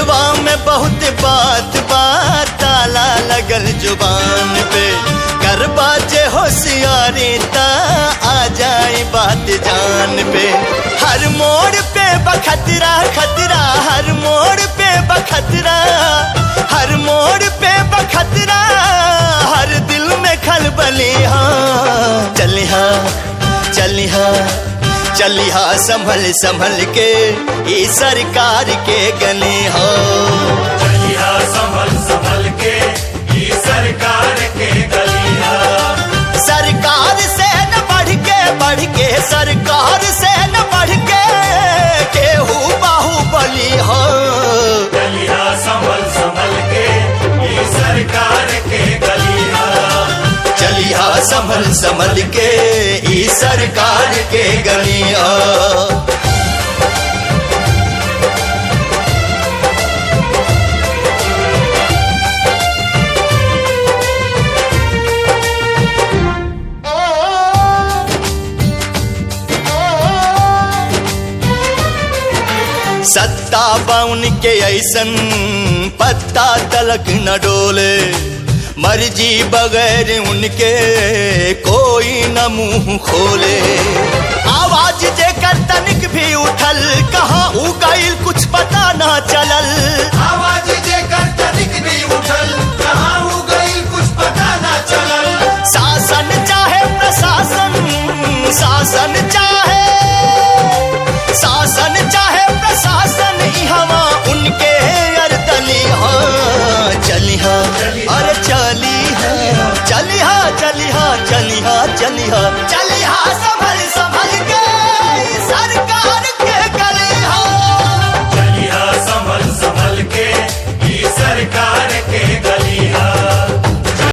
दिलवा में बहुत बात बात ताला लगल जुबान पे कर बाजे होशियारी ता आ जाए बात जान पे। हर मोड़ पे बखतरा खतरा, हर मोड़ पे बखतरा, हर मोड़ पे बखतरा, हर दिल में खलबली। हाँ चलिहा चलिहा चलिहा संभल संभल के ई सरकार के गली हो। चलिहा संभल संभल के ई सरकार के गली हो। सरकार से न बढ़ के सरकार से न बढ़ के केहू बाहुबली हो। चलिहा संभल संभल के ई सरकार के गली हो। चलिहा संभल संभल के ई सरकार के गली हो। सत्ता बाउन के ऐसन पत्ता तलक न डोले, मर्जी बगैर उनके कोई न मुंह खोले। आवाज जेकर तनिक भी उठल कहाँ उ गइल कुछ पता ना चलल। आवाज जेकर तनिक भी उठल कहाँ उ गइल कुछ पता ना चलल। शासन चाहे प्रशासन, शासन चाहे प्रशासन इहवा उनके अरदली। हाँ चलिहा अरे चलिहा चलिहा चलिहा चलिहा चलिहा चलिहा।